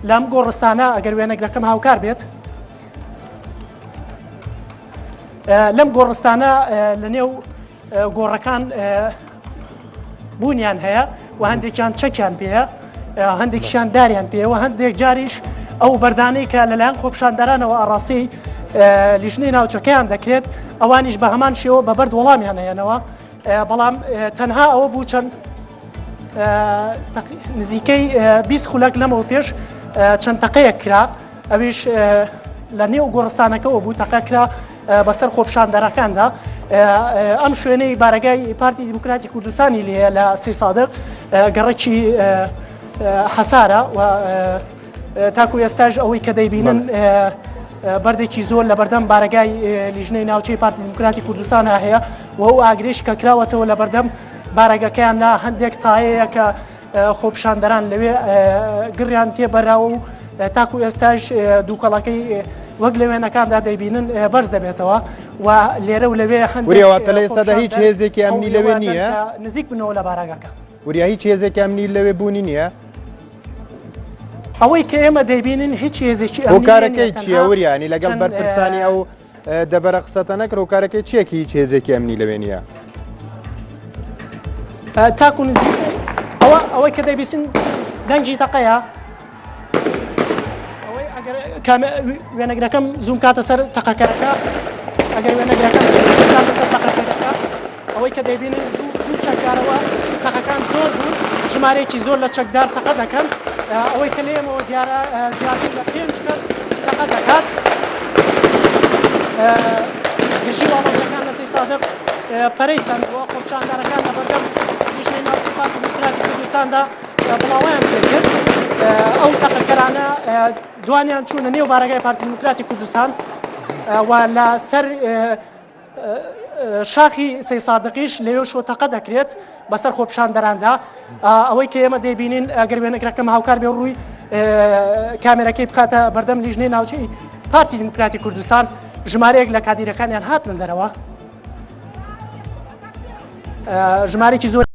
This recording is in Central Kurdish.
لەم گۆڕستانە ئەگەر وێنەگرەکەم هاوکار بێت لەم گۆڕستانە لە نێو گۆڕەکان بوونیان هەیە و هەندێکیان چەکیان پێەیە هەندێکیشان داریان پێوە هەندێک جاریش ئەو بەردانەی کە لەلایەن خۆپشاندەرانەوە ئاڕاستی لیژنەی ناوچەکەیان دەکرێت ئەوانیش بە هەمان شێوە بە بەرد وەڵامیان هێنەوە بەڵام تەنها ئەوە بوو چەند نزیکەی 20 خولەک لەمەوە پێش چەند تەقەیەک کرا ئەویش لە نێو گۆڕستانەکەەوە بوو تەقە کرا بەسەر خۆپشاندەرەکاندا ئەم شوێنەی بارگای پارتی دیموکراتی کوردستانی لێ لە سێ سادق گەڕێکی حەسارە و تاکو ئێستاش ئەوەی کە دەیبینن بەردێکی زۆر لە بەردەم بارگای لیژنەی ناوچەی پارتی دیموکراتی کوردستانە هەیە و ئەو ئاگرێش کە کراوەتەوە لە بەردەم بارەگەکەیاننا هەندێک تایەیە کە خۆپشاندەران لەوێ گڕیان تێبەراوە و تاکو ئێستاش دووکەڵەکەی وەک لە وێنەکاندا دەیبینن بەرز دەبێتەوە و لێرە و لەوێ هەندێکواتە لە ئێستادا هیچ هێزێکی ئەمنی لەوێ نییە نزیک بنەوە لە بارەگەکە وریا هیچ هێزێکی ئەمنی لەوێ بوونی نییە ئەوەی کە ئێمە دەیبینن هیچ هێزێکی هۆکارەکەی چییە وریانی لەگەڵ بەرپرسانی ئەو دەبەرە قسەتە نەکرۆ کارەکەی چیەکی هیچ هێزێکی ئەمنی لەوێ نییە تاکو نزیک ئەوەی کە دەیبیستن دەنگی تەقەیە ئەوەی ئەگەر وێنەگرەکەم زوم کاتە سەر تەقەکەرەکە ئەگەر وێنەگرەکەم زوم کاتە سەر تەقەکەرەکە ئەوەی کە دەیبینن دوو چەکدارەوە تەقەکان زۆر بوون ژمارەیەکی زۆر لە چەکدار تەقە دەکەن ئەوەی کە لێمەوە دیارە زیاتر لە 5 کەس تەقە دەکات گژی واڵۆزەکان لە سێ سادق پەرەی سندووە خۆپشاندەرەکان لە بەردەم لیژنەی ناوچەی پارتی دیموکراتی کوردستاندا بڵاویان پێکرد ئەو تەقەکەرانە دوانیان چوونە نێو بارگای پارتی دیموکراتی کوردستان و لە سەر شاخی سێ سادقیش لەوێ شۆ تەقە دەکرێت بەسەر خۆپشاندەراندا ئەوەی کە ئێمە دەیبینین ئەگەر وێنەگرەکەم هاوکار بێ ڕووی کامێرەکەی بخاتە بەردەم لیژنەی ناوچەی پارتی دیموکراتی کوردستان ژمارەیەک لە کادیرەکانیان هاتنە دەرەوە ژمارەی زۆر